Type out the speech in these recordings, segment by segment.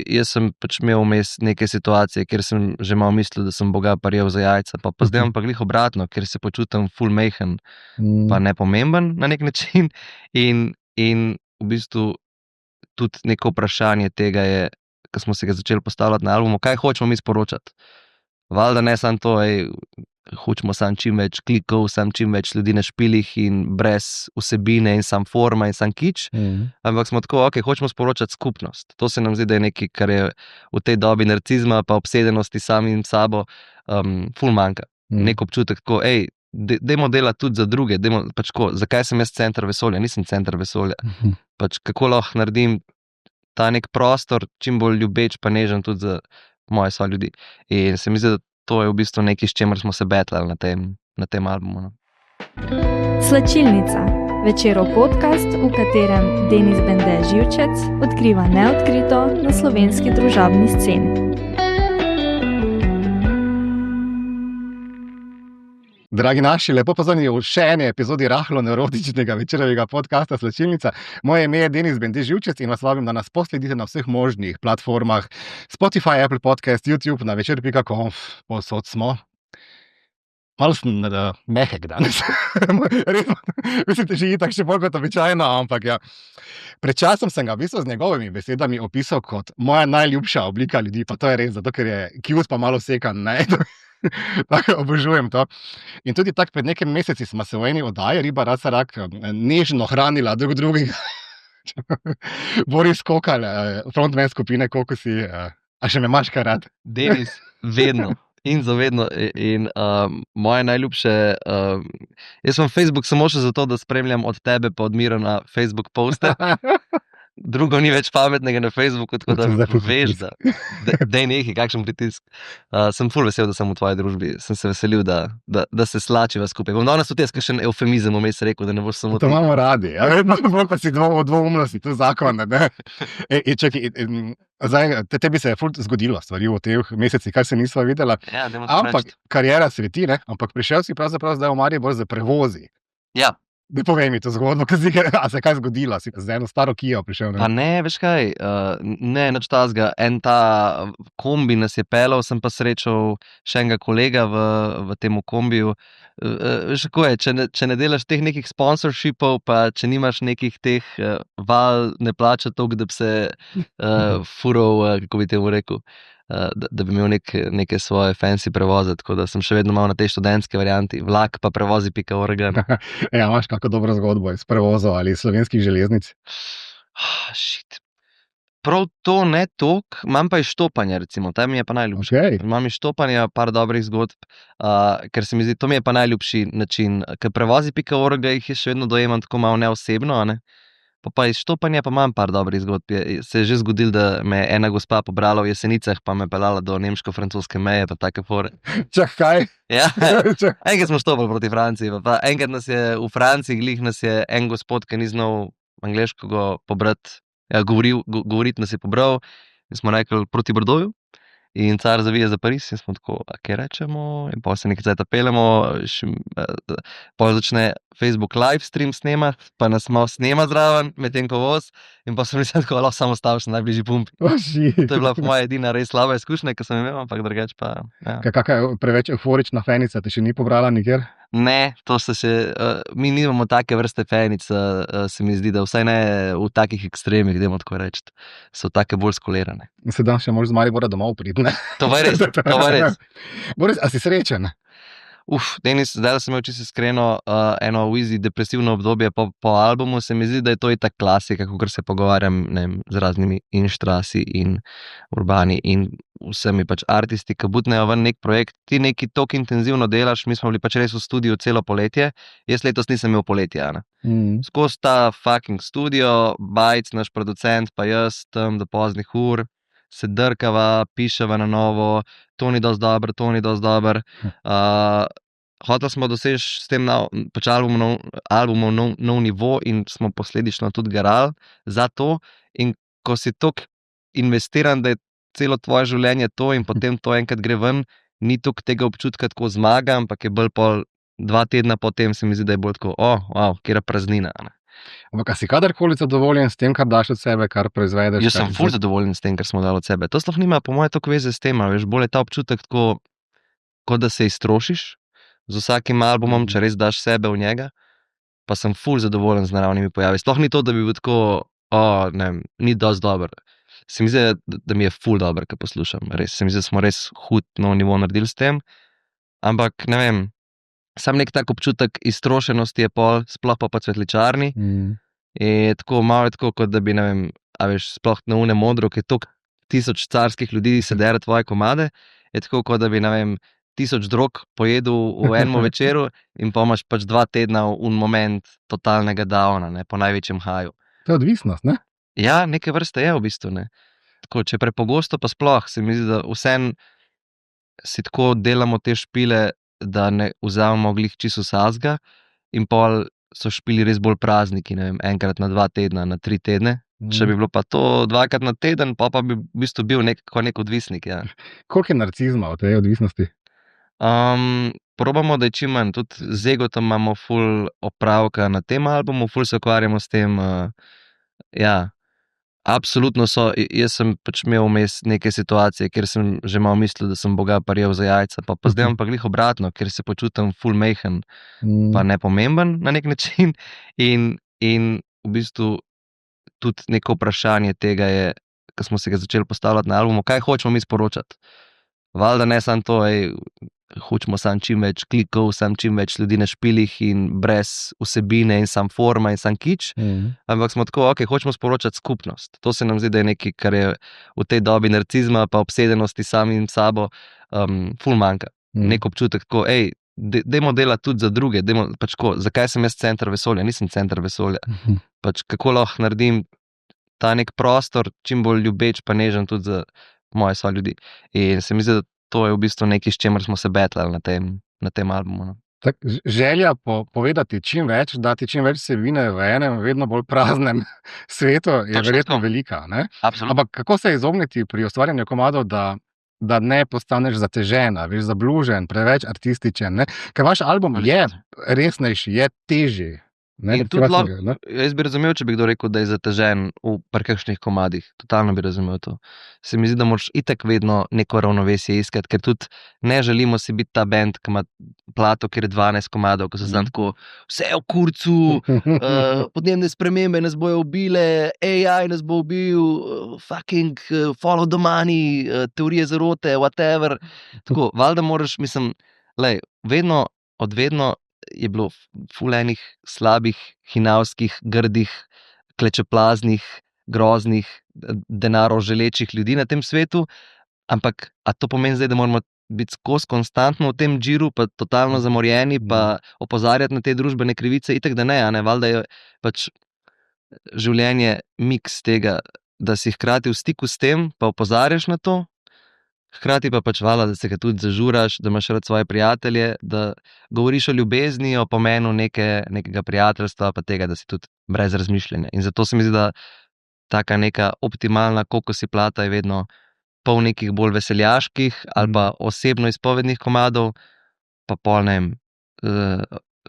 jaz sem pač imel vmes neke situacije, kjer sem že malo mislil, da sem Boga prijel za jajca, pa zdaj imam pa glih obratno, ker se počutim ful mehen, pa nepomemben na nek način in v bistvu tudi neko vprašanje tega je, ko smo se ga začeli postavljati na albumu, kaj hočemo mi sporočati. Valjda ne samo to, hočemo sam čim več klikov, sam čim več ljudi na špilih in brez vsebine in sam forma in sam kič, ampak smo tako, hočemo sporočati skupnost. To se nam zdi, da je nekaj, kar je v tej dobi narcizma pa obsedenosti samim sabo ful manjka. Nek občutek tako, dajmo delati tudi za druge, pač ko, zakaj sem jaz center vesolja, nisem center vesolja. Pač kako lahko naredim ta nek prostor čim bolj ljubeč pa nežen tudi za moje soljudi. In se mi zdi, da to je v bistvu nekaj, s čemer smo se betlali na tem albumu. No. Slačilnica, Večerov podcast, v katerem Denis Bende Živčec odkriva neodkrito na slovenski družabni sceni. Dragi naši, lepo pozdravljeni v še eni epizodi rahlo neurotičnega večerovega podcasta Slačilnica. Moje ime je Denis Bende Živčec in vas vabim, da nas posledite na vseh možnih platformah Spotify, Apple Podcast, YouTube, na večer.com, povsod smo. Malo sem mehek danes. Mislim, da že itak še bolj kot običajno, ampak ja. Pred časom sem ga v bistvu z njegovimi besedami opisal kot moja najljubša oblika ljudi, pa to je res, zato ker je cute pa malo sekan, ne? Tako obožujem to. In tudi tako pred nekaj meseci smo se v eni oddaji Riba Raca Rak nežno hranila drugega. Boris Kokal, frontman skupine Kokosi, a še me imaš kaj rad? Denis, vedno. In zavedno. In moje najljubše... jaz sem Facebook samo še zato, da spremljam od tebe pa od Mira na Facebook poste. Drugo ni več pametnega na Facebooku, tako da veš, da je nekaj, kakšen pritisk. Sem ful vesel, da sem v tvoji družbi. Sem se veselil, da se slačiva skupaj. Bom danes tudi jaz kakšen eufemizem vmes rekel, da ne boš samo... To imamo radi. Ja, bolj pa si dvoumnosti, to je zakon, ne? Čakaj, zdaj, tebi se je ful zgodilo stvari v teh mesecih, kar se nisva videla. Ja, ampak karijera sveti, ne? Ampak prišel si pravzaprav zdaj v Maribor za prevozi. Ja. Ne povej mi to zgodbo, a se kaj zgodilo? Si z eno staro Kijo prišel? Ne? Pa ne, veš kaj, ne, nič tazga. En ta kombi nas je pelal, sem pa srečal še enega kolega v temu kombiju. Veš, kako je, če ne delaš teh nekih sponsorshipov, pa če nimaš nekih teh val, ne plača toliko, da bi se fural, kako bi temu rekel, da bi imel neke svoje fancy prevoze, tako da sem še vedno mal na tej študentske varianti, vlak pa prevozi.org. Ja, imaš kako dobro zgodbo iz prevozov ali slovenskih železnic? Shit. Prav to ne toliko, imam pa izštopanja, recimo, ta mi je pa najljubši. Okay. Imam izštopanja, par dobrih zgodb, ker se mi zdi, to mi je pa najljubši način, ker prevozi.org jih je še vedno dojemam tako malo neosebno, ne? Pa izštopanja pa imam par dobrih zgodb. Se je že zgodilo, da me je ena gospa pobrala v Jesenicah, pa me pelala do nemško-francoske meje, pa take fore. Čakaj? Ja, enkrat smo štopali proti Franciji, pa enkrat nas je v Franciji, glih nas je en gospod, ki ni znal angleškega pobrati, govoriti nas je pobral in smo rekli proti Bordeauxu. In car zavije za Pariz in smo tako, kaj rečemo, in pa se nekaj cajta pelemo, pa začne Facebook live stream snemati, pa nas malo snema zraven, medtem ko voz, in pa sem mislil, tako lahko samo staviš na najbližji pumpi. Oh, shit. To je bila moja edina res slaba izkušnja, ki sem imel, ampak drugače pa... Ja. Kakšna je preveč euforična fenica, te še ni pobrala nikjer? Ne, to se še... mi nimamo take vrste fenic, se mi zdi, da vsaj ne v takih ekstremih, dajmo tako reči, so take bolj skolirane. Sedaj še moraš z Maribora domov priti, ne? To je res. Boris, a si srečen? Denis, zdaj sem imel čisto iskreno eno easy depresivno obdobje po albumu, se mi zdi, da je to itak klasika, kakor se pogovarjam, ne vem, z raznimi Inštrasi in Urbani in vsemi pač artisti, ki butnejo ven nek projekt, ti neki toliko intenzivno delaš, mi smo bili pač res v studiu celo poletje, jaz letos nisem imel poletja, ne. Skozi ta fucking studio, Bajc, naš producent, pa jaz tam do poznih ur, se drkava, piševa na novo, to ni dosti dober. Hoteli smo doseči s tem pač albumom nov nivo in smo posledično tudi garali za to. In ko si toliko investiran, da je celo tvoje življenje to in potem to enkrat gre ven, ni toliko tega občutka tako zmaga, ampak je bolj 2 tedna potem se mi zdi, da je bolj tako, wow, kjera praznina. Ne? Ampak, a si kadarkoli zadovoljen s tem, kar daš od sebe, kar proizvedeš? Jaz sem ful zadovoljen s tem, kar smo dali od sebe. To sploh nima, po mojem, toliko veze s tem, veš, bolj je ta občutek tako, kot da se iztrošiš z vsakim albumom, če res daš sebe v njega, pa sem ful zadovoljen z naravnimi pojavi. Sploh ni to, da bi bil tako, ne vem, ni dosti dober. Se mi zdi, da mi je ful dober, ko poslušam, res. Se mi zdi, da smo res hud nov nivo naredili s tem, ampak ne vem, sam nek tak občutek iztrošenosti je pol, sploh pa cvetličarni. In tako malo je tako, kot da bi, ne vem, a veš, sploh na une modro, ki je toliko 1000 carskih ljudi se dere tvoje komade, je tako, kot da bi, ne vem, 1000 drog pojedel v enem večeru in pa imaš pač 2 tedna v un moment totalnega downa, ne, po največjem haju. To je odvisnost, ne? Ja, neke vrste je v bistvu, ne. Tako, če prepogosto pa sploh, se mi zdi, da vseeno si tako delamo te špile, da ne vzamemo glih čisto vsazga in pol so špili res bolj prazniki, ne vem, enkrat na 2 tedna, na 3 tedne. Če bi bilo pa to 2-krat na teden, pa bi v bistvu bil nek odvisnik, ja. Koliko je narcizma v tej odvisnosti? Probamo, da je čim manj. Tudi z Egotom imamo ful opravka na tem albumu, ful se ukvarjamo s tem, ja. Absolutno so, jaz sem pač imel vmes neke situacije, kjer sem že malo mislil, da sem Boga prijel za jajca, pa zdaj imam pa glih obratno, ker se počutim ful majhen, pa nepomemben na nek način in v bistvu tudi neko vprašanje tega je, ko smo se ga začeli postavljati na albumu, kaj hočemo mi sporočati. Valjda ne samo to, hočemo samo čim več klikov, samo čim več ljudi na špilih in brez vsebine in sam forma in sam kič, ampak smo tako, hočemo sporočati skupnost. To se nam zdi, da je nekaj, kar je v tej dobi narcizma pa obsedenosti samim sabo ful manjka. Nek občutek tako, dajmo delati tudi za druge, pač ko, zakaj sem jaz center vesolja, nisem center vesolja. Pač kako lahko naredim ta nek prostor čim bolj ljubeč pa nežen tudi za moje soljudi. In se mi zdi, da to je v bistvu nekaj, s čemer smo se betlali na tem albumu. No. Tak, želja povedati čim več, dati čim več vsebine v enem vedno bolj praznem svetu je Točno verjetno to. velika. Ne? Absolutno. Ampak kako se izogniti pri ustvarjanju komadov, da ne postaneš zatežen, veš, zablužen, preveč artističen? Ne? Ker vaš album je resnejši, je težji. Ne, In tudi jaz bi razumel, če bi kdo rekel, da je zatežen v kakšnih komadih. Totalno bi razumel to. Se mi zdi, da moraš itak vedno neko ravnovesje iskati, ker tudi ne želimo si biti ta band, ki ima plato, kjer je 12 komadov, ko so znam tako, vse je v kurcu, podnebne spremembe nas bojo ubile, AI nas bo ubil, fucking follow the money, teorije zarote, whatever. Tako, valjda moraš, mislim, vedno je bilo ful enih slabih, hinavskih, grdih, klečeplaznih, groznih, denarov želečih ljudi na tem svetu, ampak a to pomeni zdaj, da moramo biti skozi konstantno v tem džiru, pa totalno zamorjeni, pa opozarjati na te družbene krivice, itak da ne, valjda je pač življenje miks tega, da si hkrati v stiku s tem, pa opozarjaš na to, hkrati pa pač valjda, da se ga tudi zažuraš, da imaš rad svoje prijatelje, da govoriš o ljubezni, o pomenu nekega prijateljstva, pa tega, da si tudi brez razmišljanja. In zato se mi zdi, da taka neka optimalna kokosi plata je vedno pol nekih bolj veseljaških ali pa osebno izpovednih komadov, pa pol ne vem,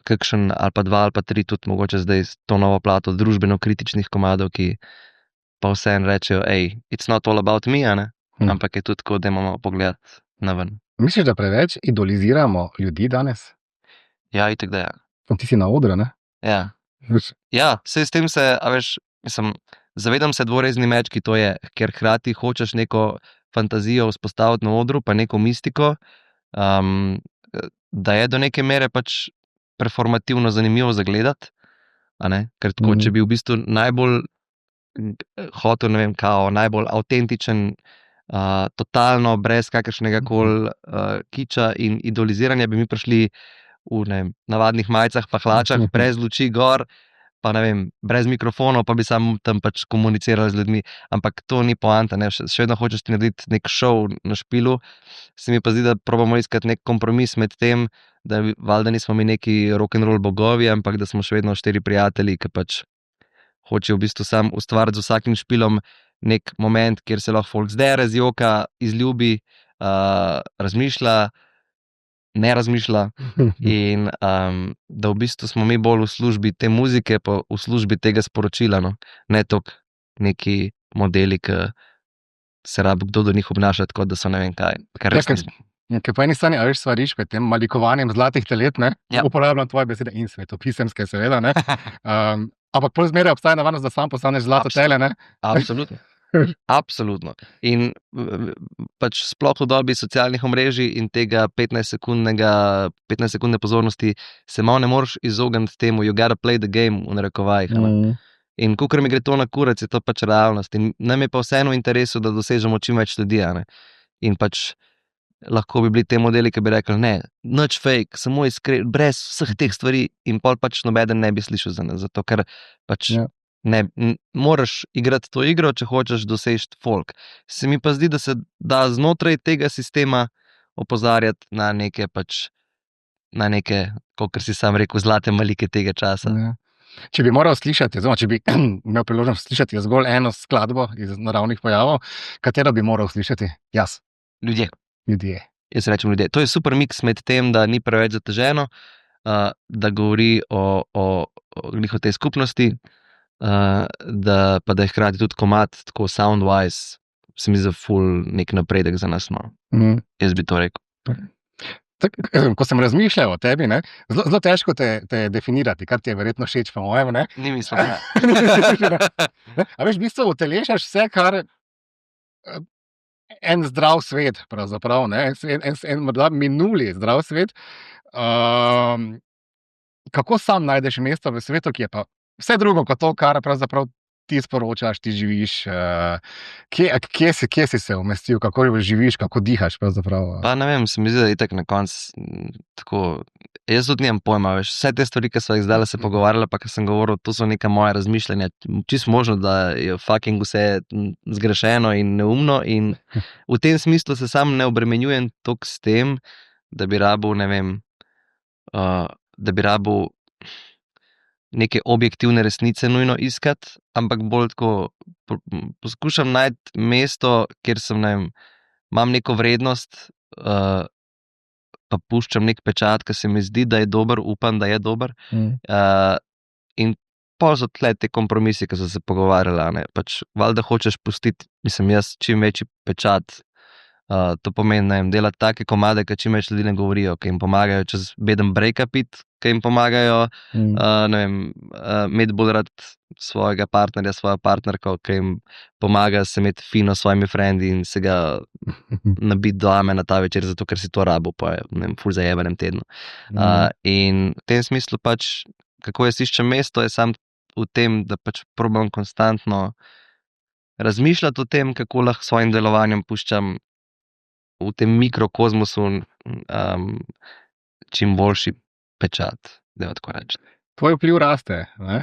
kakšen ali pa 2 ali pa 3 tudi mogoče zdaj s to novo plato družbeno kritičnih komadov, ki pa vseeno rečejo, it's not all about me, a ne? Ampak je tudi tako, da imamo pogled na ven. Misliš, da preveč idoliziramo ljudi danes? Ja, itak da ja. Ti si na odru, ne? Ja. Ja, s tem se, a veš, mislim, zavedam se dvorezni meč, ki to je, ker hkrati hočeš neko fantazijo vzpostaviti na odru, pa neko mistiko, da je do neke mere pač performativno zanimivo zagledati, a ne? Ker tako, če bi v bistvu najbolj hotel, ne vem, najbolj avtentičen, totalno, brez kakršnega koli kiča in idoliziranja, bi mi prišli v navadnih majicah pa hlačah, brez luči gor, pa ne vem, brez mikrofonov, pa bi samo tam pač komunicirali z ljudmi. Ampak to ni poanta, ne? Še vedno hočeš ti narediti nek šov na špilu, se mi pa zdi, da probamo iskati nek kompromis med tem, da valjda nismo mi neki rock'n'roll bogovi, ampak da smo še vedno 4 prijatelji, ki pač hočejo v bistvu sam ustvariti z vsakim špilom nek moment, kjer se lahko folk zdere, zjoka, izljubi, razmišlja ne razmišlja in da v bistvu smo mi bolj v službi te muzike, pa v službi tega sporočila, no. Ne toliko neki modeli, ki se rabi kdo do njih obnaša tako, da so ne vem kaj. Kar res nismo. Ker po eni strani, a veš, svariš pred tem malikovanjem zlatih telet, ne? Ja. Uporabljam tvoje besede in svetopisemske, seveda, ne? Ampak pol zmeraj obstaja nevarnost, da sam postaneš zlato tele, ne? Absolutno. Absolutno. In pač sploh v dobi socialnih omrežij in tega 15-sekundne pozornosti se malo ne moreš izogniti temu, you gotta play the game, v narekovajih. In kakor mi gre to na kurac, je to pač realnost. In nam je pa vseeno v interesu, da dosežemo čim več ljudi, ne? In pač lahko bi bili te modeli, ki bi rekli, ne, nič fake, samo iskren, brez vseh teh stvari in pol pač nobeden ne bi slišal za nas, zato ker pač ne, moraš igrati to igro, če hočeš doseči folk. Se mi pa zdi, da se da znotraj tega sistema opozarjati na neke pač, kakor si sam rekel, zlate malike tega časa. Ja. Če bi moral slišati, oziroma če bi imel priložnost slišati zgolj eno skladbo iz naravnih pojavov, katero bi moral slišati? Jaz. Ljudje. Jaz rečem ljudje. To je super miks med tem, da ni preveč zateženo, da govori o tej skupnosti, da je hkrati tudi komad, tako sound-wise, se mi zdi ful nek napredek za nas. No. Jaz bi to rekel. Ko sem razmišljal o tebi, ne, zelo težko te definirati, kar ti je verjetno všeč po mojem. Ne? Ni mislim. A veš, v bistvu utelešaš vse, kar en zdrav svet, pravzaprav, ne? En morda minuli zdrav svet. Kako sam najdeš mesto v svetu, ki je pa vse drugo kot to, kar pravzaprav ti sporočaš, ti živiš, kje si se umestil, kako živiš, kako dihaš pravzaprav? Pa ne vem, se mi zdi, da itak na koncu tako, jaz tudi nimam pojma, veš, vse te stvari, ki so jih zdaj se pogovarjala, pa ki sem govoril, to so neka moja razmišljanja, čisto možno, da je fucking vse zgrešeno in neumno in v tem smislu se sam ne obremenjujem toliko s tem, da bi rabil, ne vem, neke objektivne resnice nujno iskati, ampak bolj tako poskušam najti mesto, kjer sem, ne vem, imam neko vrednost, pa puščam nek pečat, ki se mi zdi, da je dober, upam, da je dober. In pol so tle te kompromisi, ki so se pogovarjala, ne, pač valjda hočeš pustiti, mislim, jaz čim večji pečat, to pomeni, ne vem, delati take komade, ki čim več ljudi ne govorijo, ki jim pomagajo čez beden break-up it, ki jim pomagajo, ne vem, imeti bolj rad svojega partnerja, svojo partnerko, ki jim pomaga se imeti fino s svojimi frendi in se ga nabiti do amena ta večer, zato ker si to rabo, pa je, ne vem, ful zajebanem tednu. In v tem smislu pač, kako jaz iščem mesto, je sam v tem, da pač probam konstantno razmišljati o tem, kako lahko svojim delovanjem puščam v tem mikrokozmosu čim boljši pečat, da jo tako reči. Tvoj vpliv raste, ne?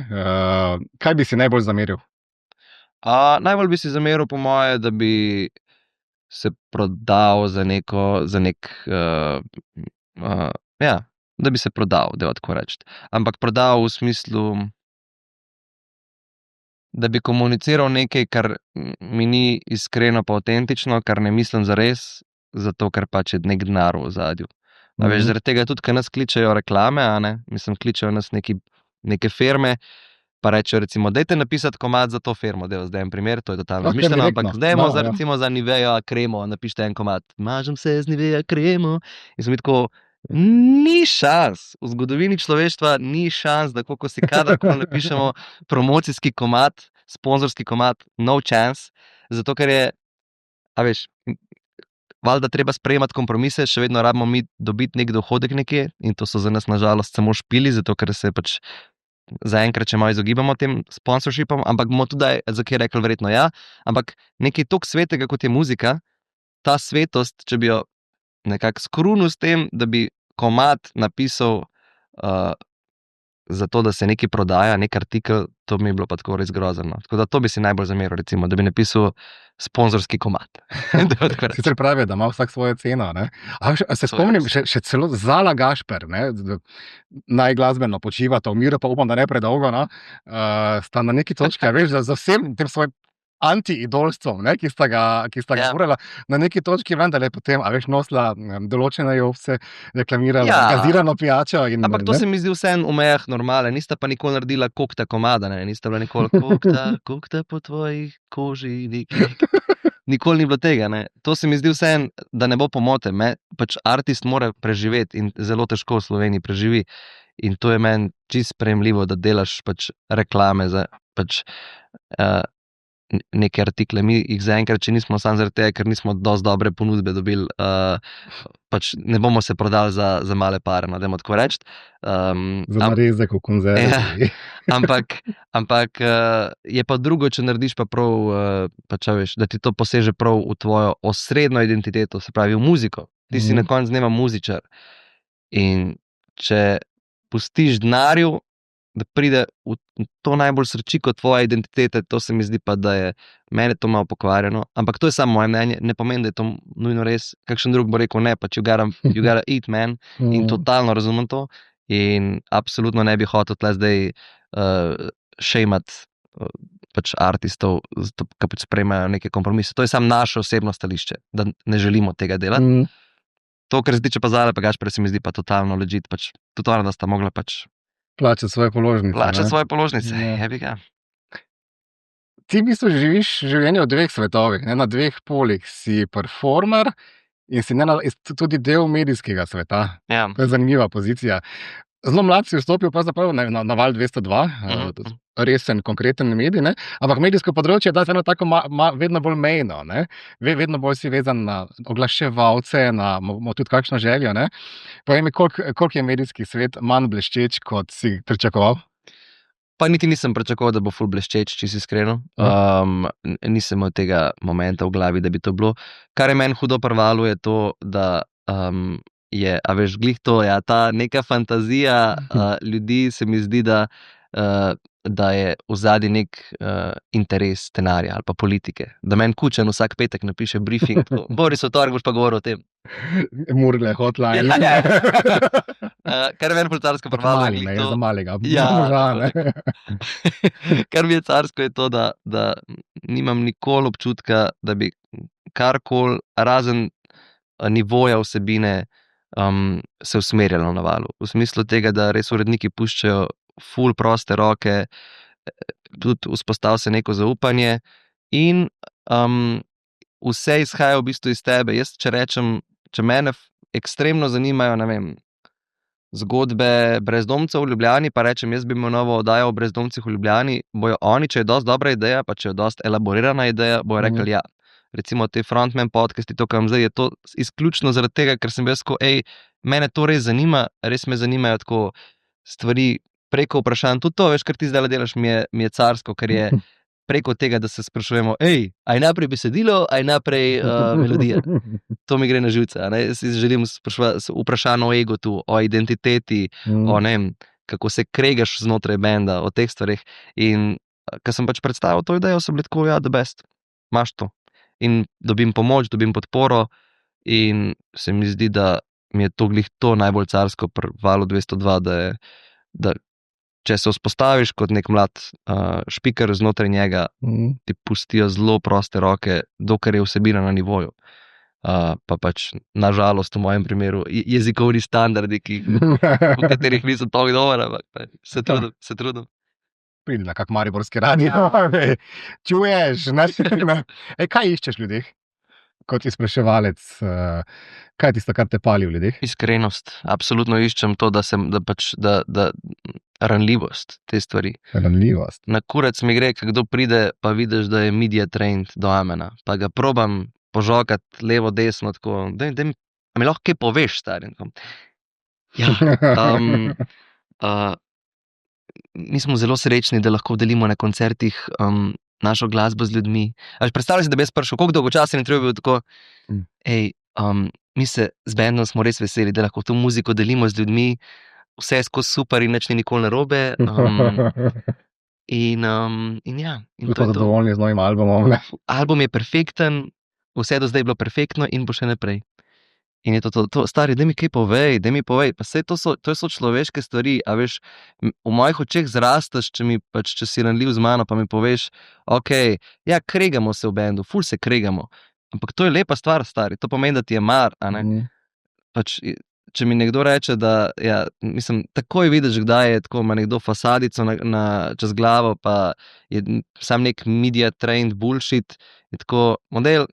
Kaj bi si najbolj zameril? Najbolj bi si zameril po moje, da bi se prodal za nek da bi se prodal, da jo tako reči. Ampak prodal v smislu, da bi komuniciral nekaj, kar mi ni iskreno pa avtentično, kar ne mislim zares, zato ker pač je nek denar v ozadju. A veš, zaradi tega tudi, ker nas kličejo reklame, a ne, mislim, kličejo nas neke firme, pa rečejo recimo, dajte napisati komad za to firmo, zdaj en primer, to je totalno izmišljeno, ampak zdajmo recimo za Nivea kremo, napište en komad, mažem se z Nivea kremo, in sem tako, ni šans, v zgodovini človeštva ni šans, da koliko si kadarkoli napišemo promocijski komad, sponzorski komad, no chance, zato ker je, a veš, valjda treba sprejemati kompromise, še vedno rabimo mi dobiti nek dohodek nekje in to so za nas nažalost samo špili, zato ker se pač zaenkrat še malo izogibamo tem sponsorshipom, ampak bomo tudi za kaj rekli verjetno ja, ampak nekaj toliko svetega kot je muzika, ta svetost, če bi jo nekako skrunil s tem, da bi komad napisal zato, da se nekaj prodaja, nek artikel, to mi je bilo pa tako res grozno. Tako da to bi si najbolj zameril, recimo, da bi napisal sponzorski komad. Sicer pravijo, da ima vsak svojo ceno, ne? Se spomnim, še celo Zala Gašper, ne? Najglasbeno počivata v miru, pa upam, da ne predolgo, no? Sta na neki točki, veš, za vsem tem svojim anti-idolstvom, ki sta ga urala. Na neki točki vendar je potem, nosila določene jovce, reklamirala gazirano pijačo. Ampak to se mi zdi vseeno v mejah normale. Nista pa nikoli naredila kokta komada, nista bila nikoli kokta po tvoji koži, nikoli ni bilo tega. To se mi zdi vseeno, da ne bo pomote. Pač artist mora preživeti in zelo težko v Sloveniji preživi. In to je meni čisto sprejemljivo, da delaš pač reklame za pač neke artikle. Mi jih zaenkrat, če nismo samo zaradi tega, ker nismo dosti dobre ponudbe dobili, pač ne bomo se prodali za male pare, dajmo tako reči. Za narezek v konzervi. Ampak je pa drugo, če narediš pa prav, veš, da ti to poseže prav v tvojo osrednjo identiteto, se pravi v muziko. Ti si na koncu dneva muzičar. In če pustiš denarju, da pride v to najbolj srčiko tvoje identitete, to se mi zdi pa, da je mene to malo pokvarjeno. Ampak to je samo moje mnenje, ne pomeni, da je to nujno res. Kakšen drug bo rekel, ne, pač you gotta eat, man. In totalno razumem to. In absolutno ne bi hotel tle zdaj šejmat pač artistov, ki pač sprejemajo neke kompromise. To je samo naše osebno stališče, da ne želimo tega delati. To, kar se tiče pa Zale pa Gašperja, se mi zdi pa totalno legit. Pač tudi ona, da sta mogla pač plačati svoje položnice. Jebi ga. Ti v bistvu živiš življenje v dveh svetovih, na dveh polih. Si performer in si tudi del medijskega sveta. Ja. To je zanimiva pozicija. Zelo mlad si vstopil pravzaprav na Val 202, resen, konkreten medij, ampak medijsko področje je eno tako vedno bolj mejno, vedno bolj si vezan na oglaševalce, na tudi kakšno željo. Povej mi, koliko je medijski svet manj bleščeč, kot si pričakoval? Pa niti nisem pričakoval, da bo ful bleščeč, če si iskreno. Nisem imel tega momenta v glavi, da bi to bilo. Kar je meni hudo pri Valu, je to, da je, a veš, glih to, ta neka fantazija ljudi, se mi zdi, da je vzadnji nek interes denarja ali pa politike. Da meni Kučan vsak petek napiše briefing, Boris, v torek boš pa govoril o tem. Murle, hotline. Kar je meni bolj carsko prvalo. Za malega. Kar mi je carsko je to, da nimam nikoli občutka, da bi karkoli razen nivoja vsebine se usmerjalo na Valu. V smislu tega, da res uredniki puščajo ful proste roke, tudi vzpostav se neko zaupanje in vse izhaja v bistvu iz tebe. Jaz, če mene ekstremno zanimajo, ne vem, zgodbe brezdomcev v Ljubljani, pa rečem, jaz bi imel novo oddajo o brezdomcih v Ljubljani, bojo oni, če je dosti dobra ideja, pa če je dosti elaborirana ideja, bojo rekli ja. Recimo te Frontman podcasti, to, kar imam zdaj, je to izključno zaradi tega, ker sem bil tako, mene to res zanima, res me zanimajo tako stvari preko vprašanj. Tudi to, veš, kar ti zdaj delaš, mi je carsko, ker je preko tega, da se sprašujemo, aj naprej besedilo, aj naprej melodija. To mi gre na živce. Jaz želim vprašanj o egu tu, o identiteti, o ne vem, kako se kregaš znotraj benda, o teh stvareh. In ko sem pač predstavil to idejo, so bili tako, ja, the best, imaš to. In dobim pomoč, dobim podporo in se mi zdi, da mi je to glih to najbolj carsko pri Valu 202, da če se vzpostaviš kot nek mlad špiker znotraj njega, ti pustijo zelo proste roke, dokler je vsebina na nivoju. Pa pač, nažalost, v mojem primeru, jezikovni standardi, v katerih nisem toliko dober, ampak se trudim. Pridi na kak mariborski radio, čuješ, kaj iščeš v ljudeh? Kot izpraševalec, kaj je tisto, kar te pali v ljudeh? Iskrenost. Absolutno iščem to, da ranljivost te stvari. Ranljivost. Na kurac mi gre, kdo pride, pa vidiš, da je media trained do amena. Pa ga probam požokati levo, desno, tako, da mi lahko kaj poveš, stari. Ja, mi smo zelo srečni, da lahko delimo na koncertih našo glasbo z ljudmi. Predstavljaj si, da bi jaz prišel, koliko dolgočasen je bil tako, mi se z bendom smo res veseli, da lahko to muziko delimo z ljudmi, vse je skozi super in nič ni nikoli narobe. In ja. In to je zadovoljni z novim albumom. Album je perfekten, vse do zdaj je bilo perfektno in bo še naprej. In je to stari, da mi kaj povej, pa vse to so človeške stvari, a veš, v mojih očeh zrasteš, če si ranljiv z mano, pa mi poveš, ok, ja, kregamo se v bendu, ful se kregamo, ampak to je lepa stvar, stari, to pomeni, da ti je mar, a ne? Pač, če mi nekdo reče, da, ja, mislim, takoj vidiš, kdaj je tako, ima nekdo fasadico čez glavo, pa je sam nek media trained bullshit, je tako, model,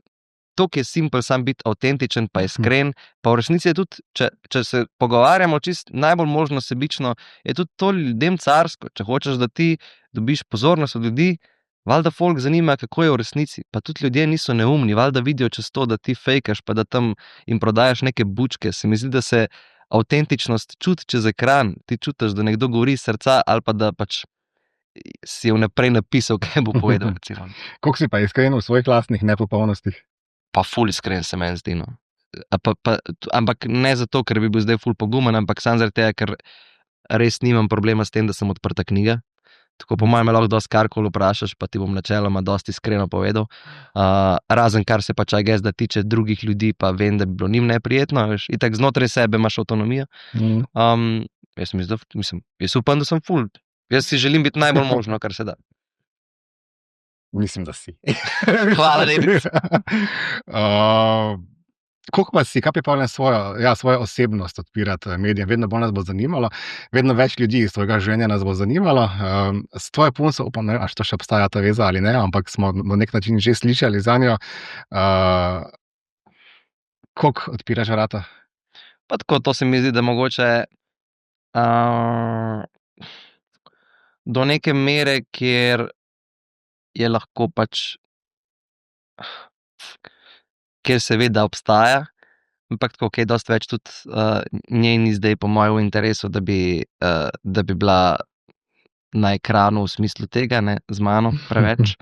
to, ki je simpel, sam biti avtentičen, pa iskren, pa v resnici je tudi, če se pogovarjamo čist najbolj možno sebično, je tudi to ljudem carsko. Če hočeš, da ti dobiš pozornost od ljudi, valjda folk zanima, kako je v resnici. Pa tudi ljudje niso neumni, valjda vidijo čez to, da ti fejkaš, pa da tam jim prodajaš neke bučke. Se mi zdi, da se avtentičnost čuti čez ekran, ti čutiš, da nekdo govori iz srca, ali pa da pač si je vnaprej napisal, kaj bo povedal. Koliko si pa iskren v svojih lastnih nepopolnostih? Pa ful iskren se meni zdi, no. Ampak ne zato, ker bi bil zdaj ful pogumen, ampak samo zaradi tega, ker res nimam problema s tem, da sem odprta knjiga. Tako po mojem lahko dosti karkoli vprašaš, pa ti bom načeloma dosti iskreno povedal. Razen kar se pač da tiče drugih ljudi, pa vem, da bi bilo njim neprijetno, veš, itak znotraj sebe imaš avtonomijo. Jaz upam, da sem ful. Jaz si želim biti najbolj možno, kar se da. Mislim, da si. Hvala, David. Koliko pa si, kaj pripravljen svojo osebnost odpirati medijem? Vedno bolj nas bo zanimalo, vedno več ljudi iz tvojega življenja nas bo zanimalo. S tvojo punco, upam, ne vem, če še obstaja ta veza ali ne, ampak smo na nek način že slišali za njo. Koliko odpiraš vrata? Pa tako, to se mi zdi, da mogoče do neke mere, kjer je lahko pač, kjer se ve, da obstaja, ampak tako, kaj dosti več tudi njej ni zdaj po mojem interesu, da bi bila na ekranu v smislu tega, ne, z mano preveč.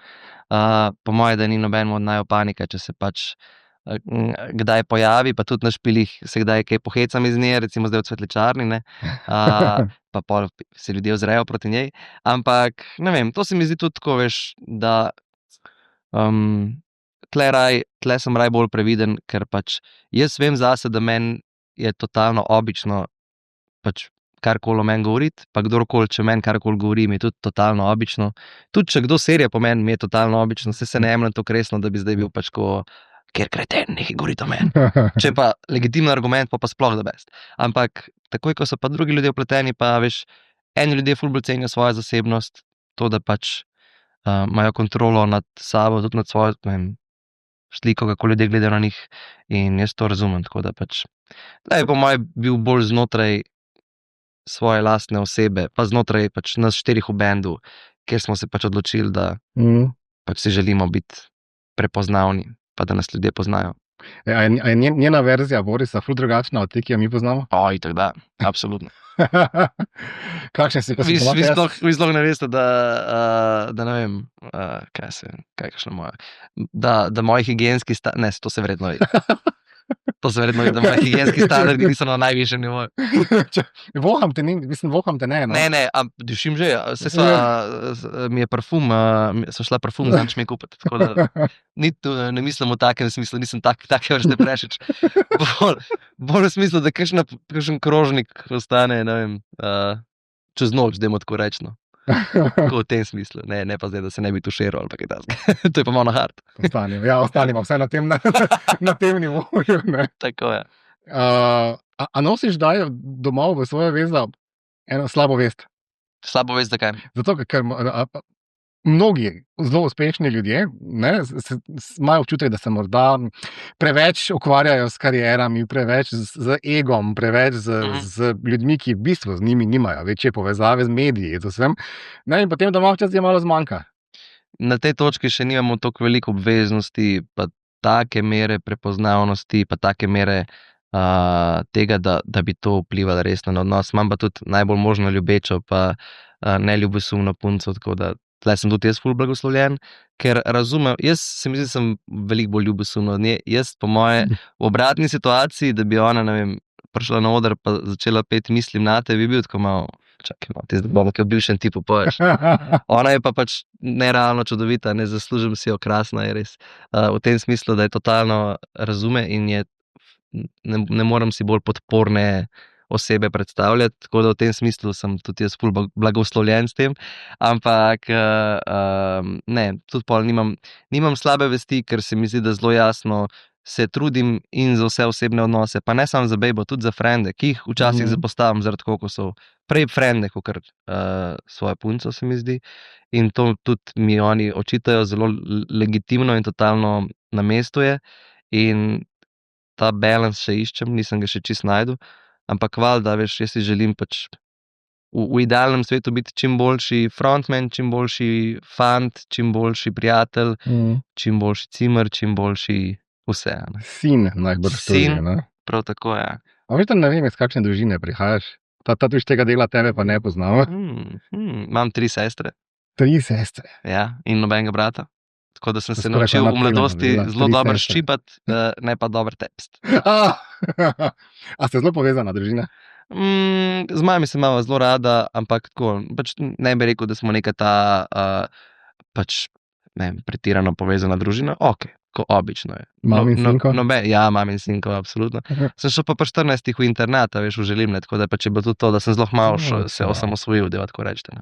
Po mojem, da ni nobenemu od naju panika, če se pač kdaj pojavi, pa tudi na špilih se kdaj kaj pohecam iz nje, recimo zdaj v cvetličarni, ne, pa pol se ljudje ozrejo proti njej, ampak, ne vem, to se mi zdi tudi tako, veš, da tle sem raj bolj previden, ker pač jaz vem zase, da meni je totalno obično pač karkoli o meni govoriti, pa kdorkoli, če meni karkoli govori, mi je tudi totalno obično. Tudi če kdo serija po meni, mi je totalno obično, se ne jemljem to resno, da bi zdaj bil pač ko ker kreten, nekaj govoriti o meni. Če pa legitimen argument, pa sploh da best. Ampak takoj, ko so pa drugi ljudje vpleteni, pa veš, eni ljudje ful bolj cenijo svojo zasebnost, to, da pač imajo kontrolo nad sabo, tudi nad svojo, ne vem, sliko, kako ljudje gledajo na njih, in jaz to razumem, tako da pač, da je po mojem bil bolj znotraj svoje lastne osebe, pa znotraj pač nas 4 v bendu, kjer smo se pač odločili, da pač si želimo biti prepoznavni, pa da nas ljudje poznajo. Je njena verzija Borisa ful drugačna od te, ki jo mi poznamo? Itak da, absolutno. Kakšne si pa Vi sploh ne veste, da ne vem, kakšna moja, da moji higienski ne, to se verjetno ve. To se verjetno ve, da moji higienski standardi niso na najvišjem nivoju. Voham te ne, no? Ne, dušim že, mi je parfum, sem šla parfum zanč mi kupiti, tako da ne mislim v takem smislu, nisem take vrste prešič. Bolj v smislu, da kakšen krožnik ostane, ne vem, čez noč, dajmo tako reči, no. Tako v tem smislu, ne pa zdaj, da se ne bi tuširal ali pa kaj takega. To je pa malo na hard. Ostanimo vsaj na tem nivoju, ne. Tako je. A nosiš daj domov v svojo vezo eno slabo vest? Slabo vest, zakaj? Zato, ker mnogi zelo uspešni ljudje imajo občutek, da se morda preveč ukvarjajo s karierami, preveč z egom, preveč z ljudmi, ki v bistvu z njimi nimajo večje povezave z mediji, z vsem. In potem doma včasih malo zmanjka. Na tej točki še nimamo toliko veliko obveznosti, pa take mere prepoznavnosti, pa take mere tega, da bi to vplivalo resno na odnos. Imam pa tudi najbolj možno ljubečo, pa neljubosumno punco, tako da tle sem tudi jaz ful blagoslovljen, ker razumem, jaz se mi zdi, da sem veliko bolj ljubosumno od nje. Jaz po moje v obratni situaciji, da bi ona, ne vem, prišla na oder pa začela peti Mislim nate, bi bil tako malo, čakaj malo, ti zdaj bomo kaj v bivšem tipu poješ. Ona je pa pač nerealno čudovita, ne zaslužim si jo, krasna je res. V tem smislu, da je totalno razume in je ne morem si bolj podporne osebe predstavljati, tako da v tem smislu sem tudi jaz ful blagoslovljen s tem, ampak ne, tudi pol nimam slabe vesti, ker se mi zdi, da zelo jasno se trudim in za vse osebne odnose, pa ne samo za bejbo, tudi za frende, ki jih včasih zapostavim zaradi kokosov, prej frende, kot svojo punco, se mi zdi, in to tudi mi oni očitajo zelo legitimno in totalno na mestu je, in ta balans še iščem, nisem ga še čist najdu, ampak valjda, veš, jaz si želim pač v idealnem svetu biti čim boljši frontman, čim boljši fant, čim boljši prijatelj, čim boljši cimer, čim boljši vse. Ne? Sin najbolj tudi, ne? Prav tako, ja. A veš, da ne vem, iz kakšne družine prihajaš? Ta tuš tega dela tebe pa ne poznamo. Imam 3 sestre. 3 sestre? Ja, in nobenega brata. Tako da sem se naučil v mladosti zelo dobro ščipati, ne pa dobro tepst. A ste zelo povezana družina? Z mami sem imala zelo rada, ampak tako, pač ne bi rekel, da smo neka ta pač, ne vem, pretirano povezana družina. Ok, ko obično je. Mami in sinko? Ja, mami in sinko, absolutno. Sem šel pa 14 v internat, veš, v Želimne, tako da pač je bilo tudi to, da sem zelo malo se osamosvojil, da tako rečete.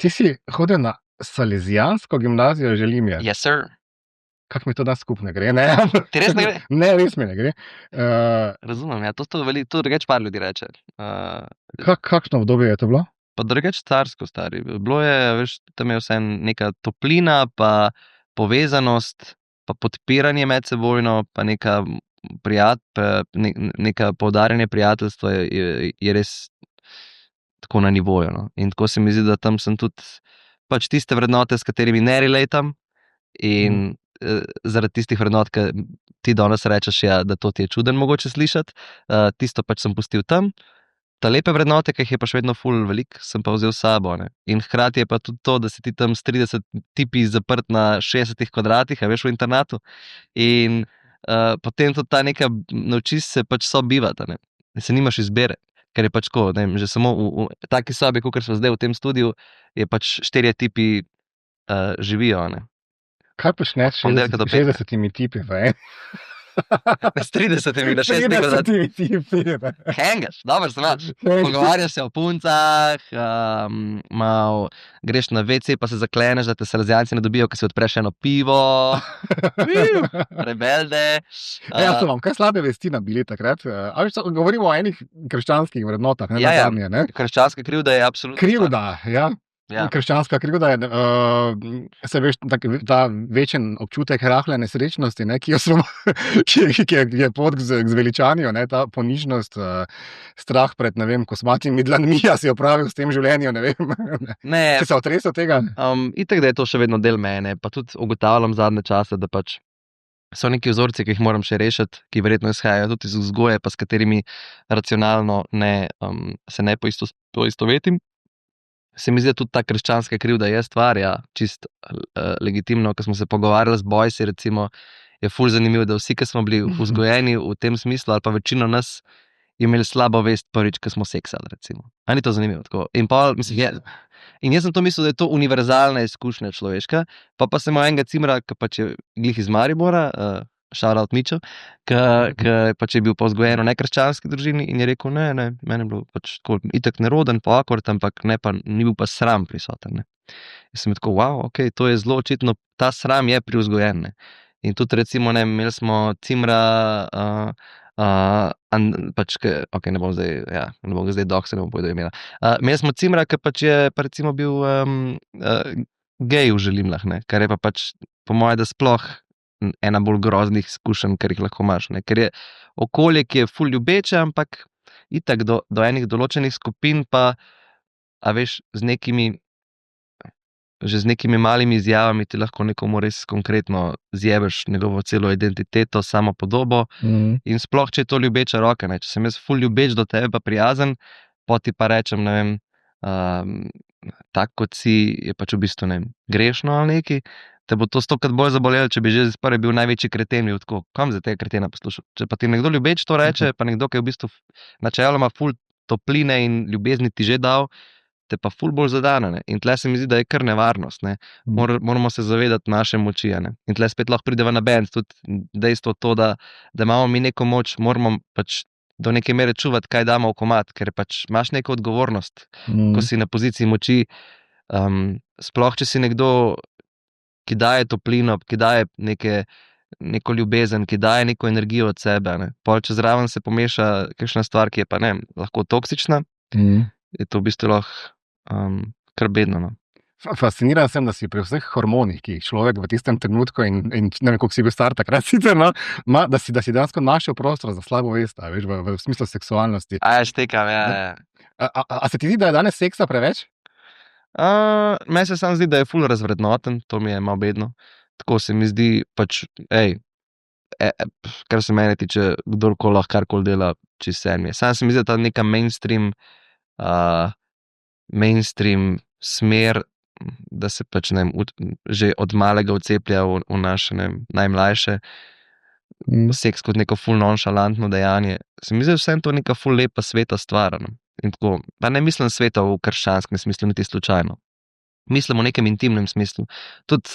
Ti si hodil na Salezijansko gimnazijo Želimje? Yes, sir. Kako mi to da skupne gre? Ne? Ti res ne gre? Ne, res mi ne gre. Razumem, ja, to drugače par ljudi reče. Kakšno obdobje je to bilo? Pa drugače carsko, stari. Bilo je, veš, tam je vse neka toplina, pa povezanost, pa podpiranje medsebojno, pa neka poudarjanje prijateljstva je res tako na nivoju. No? In tako se mi zdi, da tam sem tudi pač tiste vrednote, s katerimi ne relatam in zaradi tistih vrednot, ki ti danes rečeš, ja, da to ti je čuden mogoče slišati, tisto pač sem pustil tam. Ta lepe vrednote, ki jih je pa še vedno ful veliko, sem pa vzel s sabo. Ne? In hkrati je pa tudi to, da si ti tam s 30 tipi zaprt na 60 kvadratih, a veš, v internatu. In potem tudi ta neka naučiš se pač sobivati, ne? Se nimaš izbere. Ker je pač tako, ne vem, že samo v taki sobi, kot smo zdaj v tem studiu, je pač 4 tipi živijo. Ne? Kaj počneš s 60 tipi? S 30 na 60 tipi. Hengaš, dobro se imaš. Pogovarjaš se o puncah, greš na WC, pa se zakleneš, da te Salezijanci ne dobijo, ker si odpreš eno pivo. Rebelde. Jaz sem vam kaj slabe vesti nabili takrat. Govorimo o enih krščanskih vrednotah. Ne, ja, ne? Krščanska krivda je absolutno. Krivda, ja. Ja. Krščanska krivda je, se veš, ta večen občutek rahle nesrečnosti, ne, ki je pot k zveličanju, ne, ta ponižnost, strah pred, ne vem, kosmatimi dlanmi, a si opravil s tem življenju, ne vem. Ne. Si se otresel tega? Itak, da je to še vedno del mene, pa tudi ugotavljam zadnje čase, da pač so neki vzorci, ki jih moram še rešiti, ki verjetno izhajajo tudi iz vzgoje, pa s katerimi racionalno se ne poistovetim. Se mi zdi, da tudi ta krščanska krivda je stvar, ja, čist legitimno, ko smo se pogovarjali z bojsi, recimo, je ful zanimivo, da vsi, ki smo bili vzgojeni v tem smislu, ali pa večino nas, je imeli slabo vest prvič, ko smo seksali, recimo. A ni to zanimivo? Tako? In jaz sem to mislil, da je to univerzalna izkušnja človeška, pa sem imel enega cimra, ki pač je glih iz Maribora, shout-out Mičo, ki pač je bil pa vzgojen v nekrščanski družini in je rekel, ne, meni je bilo pač tako itak neroden, pa akord, ampak ne, pa ni bil pa sram prisoten. Ne. In sem tako, wow, ok, to je zelo očitno, ta sram je pri vzgojen. Ne. In tudi recimo, ne, imeli smo cimra, pač, ok, ne bom zdaj dok, se ne bom povedal imela. Imeli smo cimra, ki pač je pa recimo bil gej v Želimljah, ne, kar je pa pač po moje, da sploh ena bolj groznih izkušenj, kar jih lahko imaš. Ne? Ker je okolje, ki je ful ljubeče, ampak itak do enih določenih skupin pa, a veš, že z nekimi malimi izjavami ti lahko nekomu res konkretno zjebeš njegovo celo identiteto, samo podobo in sploh, če je to ljubeča roka. Ne? Če sem jaz ful ljubeč do tebe pa prijazen, poti pa rečem, ne vem, tak kot si, je pač v bistvu, ne vem, grešno ali neki, te bo to stokrat bolj zabolelo, če bi že prvi bil največji kreten, bil tako, kam za tega kretena poslušal? Če pa ti nekdo ljubeč to reče, pa nekdo, ki je v bistvu načeloma ful topline in ljubezni ti že dal, ste pa ful bolj zadane. In tle se mi zdi, da je kar nevarnost. Ne. Moramo se zavedati naše moči. Ne. In tle spet lahko prideva na bend. Tudi dejstvo to, da imamo mi neko moč, moramo pač do neke mere čuvati, kaj damo v komad, ker pač imaš neko odgovornost, ko si na poziciji moči. Sploh, če si nekdo, ki daje toplino, ki daje neko ljubezen, ki daje neko energijo od sebe. Ne. Pol, če zraven se pomeša kakšna stvar, ki je pa lahko toksična, je to v bistvu lahko kar bedno. No. Fasciniran sem, da si pri vseh hormonih, ki jih človek v tistem trenutku in ne vem, koliko si bil star takrat, sicer, no, da si dejansko našel prostor za slabo vest, veš, v smislu seksualnosti. Štekam, ja. A se ti zdi, da je danes seksa preveč? Meni se samo zdi, da je ful razvrednoten, to mi je malo bedno. Tako se mi zdi, pač, kar se mene tiče, kdorkoli lahko karkoli dela, čisto vse mi je. Samo se mi zdi, da ta neka mainstream smer, da se pač že od malega vceplja v naše najmlajše, seks kot neko ful nonšalantno dejanje. Se mi zdi, vsem to neka ful lepa sveta stvar. No. In tako, pa ne mislim sveta v krščanskem smislu, niti slučajno. Mislim v nekem intimnem smislu. Tudi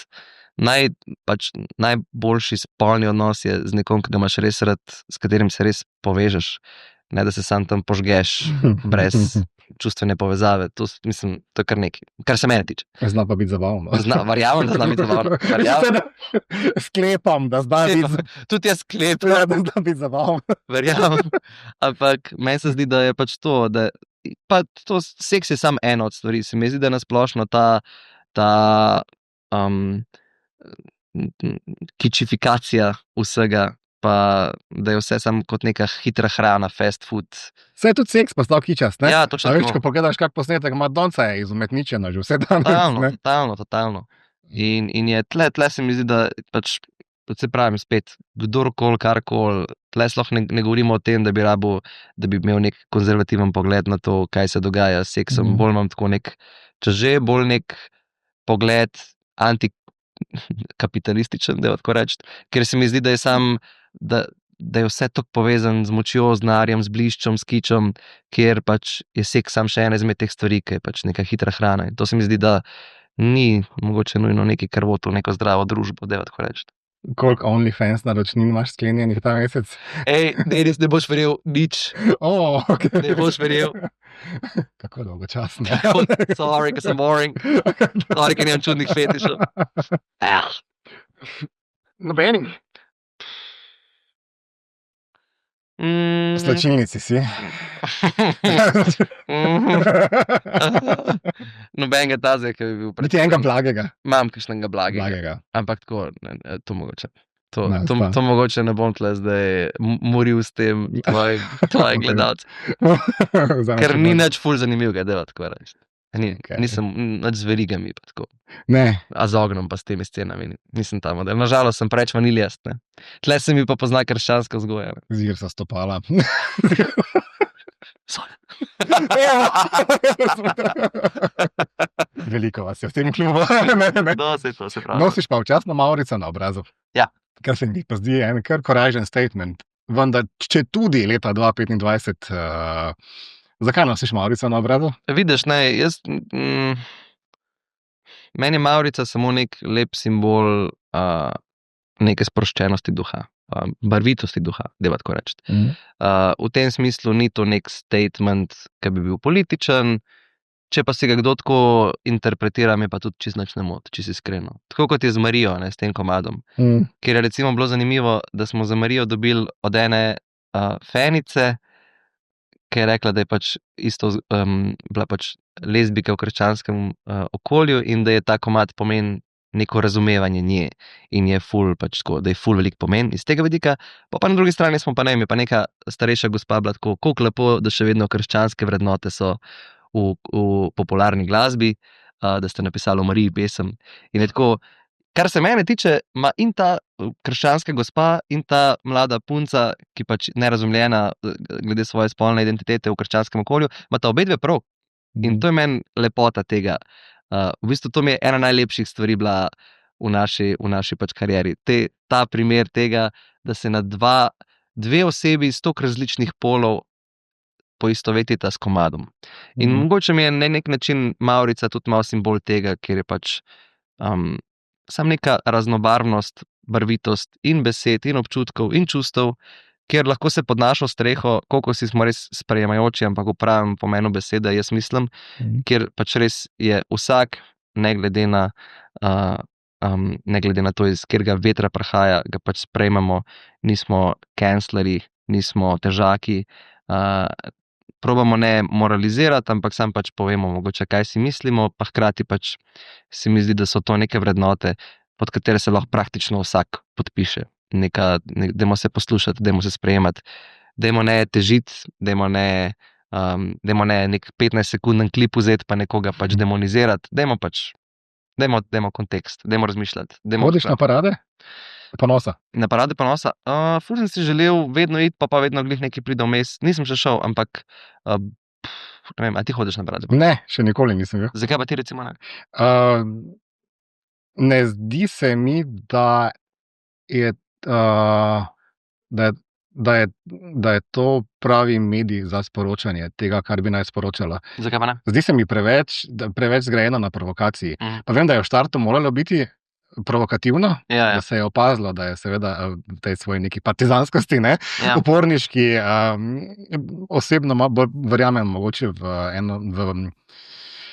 najboljši spolni odnos je z nekom, ki ga imaš res rad, s katerim se res povežeš. Ne, da se sam tam požgeš brez čustvene povezave. To je kar nekaj, kar se mene tiče. Zna pa biti zabavno. Verjamem, da zna biti zabavno. Sklepam, da zna biti. Tudi jaz sklepam. Da zna biti zabavno. Verjamem. Ampak meni se zdi, da je pač to, da pa to seks je samo ena od stvari. Se mi zdi, da nasplošno ta kičifikacija vsega, pa da je vse samo kot neka hitra hrana, fast food. Vse je tudi seks postal kičast, ne? Ja, točno. A veš, ko pogledaš kak posnetek, Madonca je izumetničena že vse danes. Totalno. In je tle se mi zdi, da pač, se pravim spet, kdorkoli, karkoli, tle sploh ne govorimo o tem, da bi imel nek konzervativen pogled na to, kaj se dogaja s seksom. Bolj imam tako bolj nek pogled antikapitalističen, da tako reči, ker se mi zdi, da je da je vse tako povezan z močjo, z denarjem, z bliščom, s kičom, kjer pač je seks sam še ena izmed teh stvari, ki je pač neka hitra hrana. In to se mi zdi, da ni mogoče nujno nekaj, kar vodi v neko zdravo družbo, da tako reči. Koliko OnlyFans naročnin imaš sklenjenih ta mesec? Res ne boš verjel nič. Okay. Ne boš verjel. Kako dolgočasno. Sorry, ker sem boring. Sorry, ker nimam čudnih fetišov. Nobenih. V slačilnici si. Nobenega tazega, ki bi bil pred. Niti enega blagega. Imam kakšnega blagega. Ampak tako, to mogoče. To mogoče ne bom tle zdaj moril s tem tvoji gledalci. Ker ni nič ful zanimivega, da tako reči. Nisem nič z verigami pa tako. Ne. A z ognom pa s temi scenami. Nisem ta model. Nažalost sem preveč vaniljast. Tle se mi pa pozna krščanska vzgoja. Zir sa stopala. Veliko vas je v tem klubu. To se pravi. Nosiš pa včasno Maurica na obrazu. Ja. Kar se mi pa zdi en kar courageous statement. Vendar, če tudi leta 2025, zakaj nosiš Maurica na obrazu? Vidiš, meni je Maurica samo nek lep simbol neke sproščenosti duha, barvitosti duha, da tako reči. V tem smislu ni to nek statement, ki bi bil političen, če pa si ga kdo tako interpretira, me pa tudi čisto nič ne moti, čisto iskreno. Tako kot je z Marijo, s tem komadom. Ker je recimo bilo zanimivo, da smo za Marijo dobili od ene fenice, ki je rekla, da je pač isto bila pač lezbika v krščanskem okolju in da je ta komad pomen neko razumevanje nje in je ful pač tako, da je ful velik pomen iz tega vidika. Pa na drugi strani smo pa je pa neka starejša gospa bila tako, koliko lepo, da še vedno krščanske vrednote so v popularni glasbi, da ste napisali o Mariji pesem. In je tako, kar se mene tiče, ima in ta krščanska gospa in ta mlada punca, ki pač nerazumljena glede svoje spolne identitete v krščanskem okolju, ima ta obedve prav. In to je meni lepota tega. V bistvu to mi je ena najlepših stvari bila v naši pač karieri. Ta primer tega, da se na dve osebi iz toliko različnih polov poistovetita s komadom. In mogoče mi je na nek način Mavrica tudi malo simbol tega, ker je pač sam neka raznobarvnost, barvitost in besed, in občutkov, in čustev, kjer lahko se pod našo streho, koliko si smo res sprejemajoči, ampak v pravem pomenu besede, jaz mislim, kjer pač res je vsak, ne glede na to, iz katerega vetra prihaja, ga pač sprejmemo, nismo canceleri, nismo težaki, probamo ne moralizirati, ampak sam pač povemo mogoče, kaj si mislimo, pa hkrati pač se mi zdi, da so to neke vrednote, pod katere se lahko praktično vsak podpiše. Dajmo se poslušati, dajmo se sprejemati, dajmo ne težiti, dajmo ne nek 15-sekunden klip vzeti pa nekoga pač demonizirati, dajmo kontekst, dajmo razmišljati. Hodiš na parade? Ponosa? Na parade ponosa? Ful sem si želel vedno iti, pa vedno glih nekaj pride vmes. Nisem še šel, ampak ne vem, a ti hodiš na parade? Ne, še nikoli nisem bil. Zakaj pa ti recimo ne? Ne zdi se mi, da je to pravi medij za sporočanje tega, kar bi naj sporočala. Zakaj pa ne? Zdi se mi preveč zgrajeno na provokaciji. Pa vem, da je v štartu moralo biti provokativno, da se je opazilo, da je seveda v tej svoji neki partizanskosti, uporniški, osebno bolj verjamem mogoče v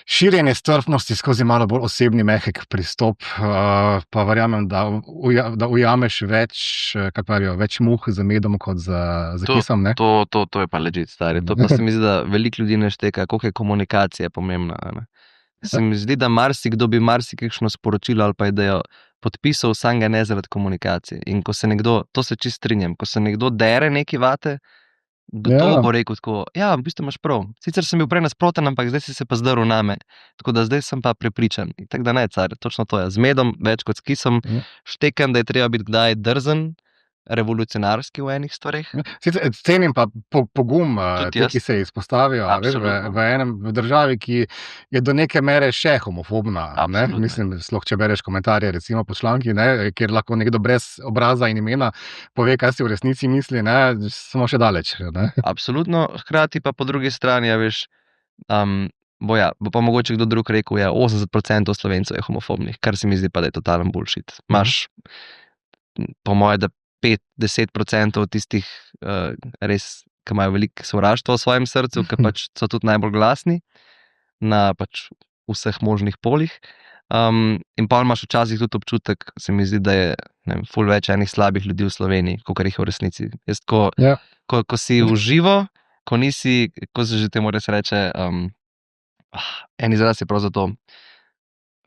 širjenje strpnosti skozi malo bolj osebni mehek pristop, pa verjamem, da ujameš več muh z medom kot z kisom. To je pa legit, stari. To pa se mi zdi, da veliko ljudi ne šteka, koliko je komunikacija pomembna. Se mi zdi, da marsikdo bi marsikakšno sporočilo ali pa idejo podpisal, sam ga ne zaradi komunikacije. In ko se nekdo, to se čisto strinjam, ko se nekdo dere neki vate, gotovo bo rekel tako, v bistvu imaš prav. Sicer sem bil prej nasproten, ampak zdaj si se pa zdrl name. Tako da zdaj sem pa prepričan. Tako da ne, car, točno to je. Z medom, več kot s kisom, štekam, da je treba biti kdaj drzen, revolucionarski v enih stvareh. Cenim pa pogum, ki se izpostavijo v državi, ki je do neke mere še homofobna. Mislim, sploh če bereš komentarje recimo po članki, kjer lahko nekdo brez obraza in imena pove, kaj si v resnici misli, smo še daleč. Absolutno, hkrati pa po drugi strani, veš, bo pa mogoče kdo drug rekel, 80% Slovencev je homofobnih, kar se mi zdi pa, da je totalen bullshit. Imaš po moje, da 5-10% tistih res, ki imajo veliko sovraštva v svojem srcu, ki pač so tudi najbolj glasni na pač vseh možnih polih. In pa imaš včasih tudi občutek, se mi zdi, da je ful več enih slabih ljudi v Sloveniji, kakor jih v resnici. Jaz ko si v živo, ko nisi, ko se že temu res reče, en izraz je prav za to,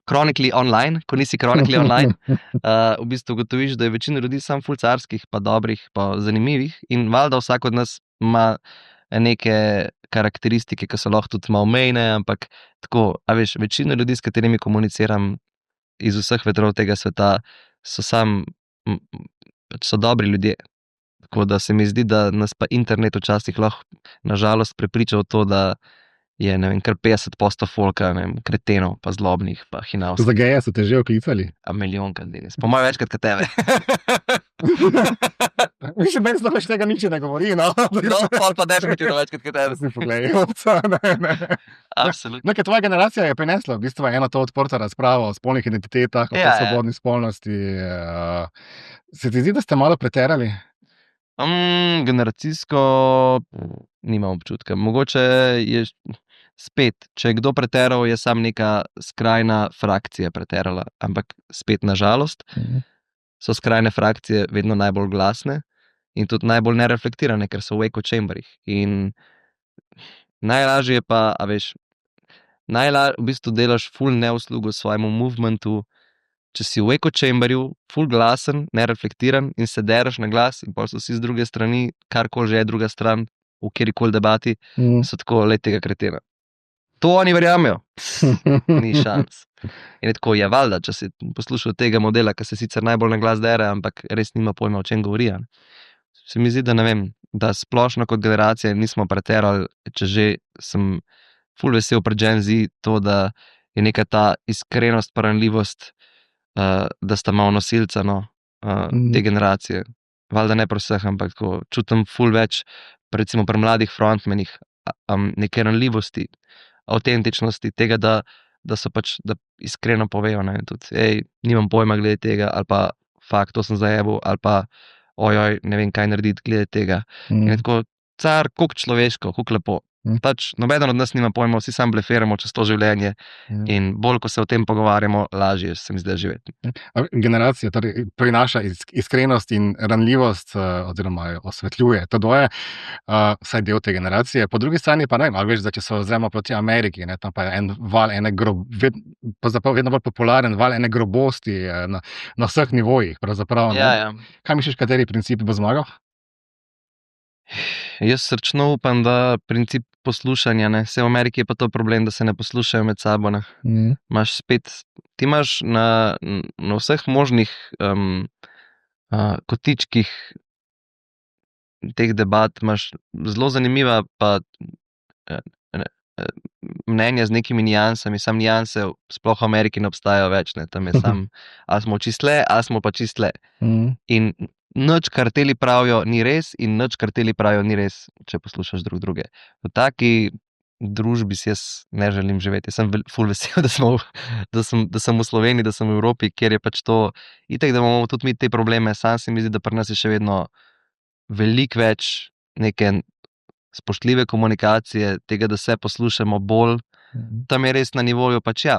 chronically online, ko nisi chronically online, v bistvu ugotoviš, da je večina ljudi sam ful carskih, pa dobrih, pa zanimivih in valjda vsak od nas ima neke karakteristike, ki so lahko tudi malo mejne, ampak tako, veš, večina ljudi, s katerimi komuniciram iz vseh vetrov tega sveta, so dobri ljudje. Tako da se mi zdi, da nas pa internet včasih lahko nažalost prepriča v to, da je, ne vem, kar 50% folka, ne vem, kretenov, pa zlobnih, pa hinavskih. Za geje so te že oklicali? Milijonkrat, Denis. Po mojem večkrat kot tebe. Mislim, meni zdaj več tega nič ne govori, no. Pol pa definitivno večkrat kot tebe. Si poglej. Absolutno. Ker tvoja generacija je prinesla v bistvu eno to odprto razpravo o spolnih identitetah, o svobodni spolnosti. Se ti zdi, da ste malo preterali? Generacijsko nimam občutka. Mogoče je spet, če je kdo preteral, je sam neka skrajna frakcija preterala, ampak spet nažalost so skrajne frakcije vedno najbolj glasne in tudi najbolj nereflektirane, ker so v echo chamberih. In najlažje je pa, v bistvu delaš ful neuslugo svojemu movementu, če si v echo chamberju, ful glasen, nereflektiran in se deraš na glas in pa so si z druge strani, karkoli že je druga stran, v kjerikoli debati, so tako tega kretena. To oni verjamejo. Ni šans. In je tako, je valjda, če si poslušal tega modela, ki se sicer najbolj na glas dere, ampak res nima pojma, o čem govori. Se mi zdi, da ne vem, da splošno kot generacija nismo preterali, če že sem ful vesel pred Gen Z, to, da je neka ta iskrenost, paranljivost, da sta malo nosilca te generacije. Valjda ne pri vseh, ampak tako čutim ful več, recimo pri mladih frontmenih, neke ranljivosti, avtentičnosti, tega, da so pač, da iskreno povejo, ne, tudi, nimam pojma glede tega, ali pa fakt, to sem zajebil, ali pa ojoj, ne vem, kaj narediti glede tega. In tako, car, koliko človeško, koliko lepo. Pač nobeden od nas nima pojma, vsi sam blefiramo čez to življenje in bolj, ko se o tem pogovarjamo, lažje se mi zdaj živeti. Generacija torej prinaša iskrenost in ranljivost oziroma jo osvetljuje. To dvoje, vsaj del te generacije. Po drugi strani pa ne vem, ali veš, da če se ozremo proti Ameriki, ne, tam pa je en val vedno bolj popularen val ene grobosti na vseh nivojih. Pravzaprav, Ja. Kaj misliš, kateri princip bo zmagal? Jaz srčno upam, da princip poslušanja, ne, vse v Ameriki je pa to problem, da se ne poslušajo med sabo, ne. Ti imaš na vseh možnih kotičkih teh debat, imaš zelo zanimiva pa mnenja z nekimi nijansami, sam nijanse sploh v Ameriki ne obstajajo več, ne, tam je sam, ali smo čistle, ali smo pa čistle. In nič, kar teli pravijo, ni res in nič, kar teli pravijo, ni res, če poslušaš drug druge. V taki družbi si jaz ne želim živeti. Jaz sem ful vesel, da sem v Sloveniji, da sem v Evropi, kjer je pač to, itak, da imamo tudi mi te probleme, sam se mi zdi, da pri nas je še vedno veliko več neke spoštljive komunikacije, tega, da se poslušamo bolj, tam je res na nivoju pač ja.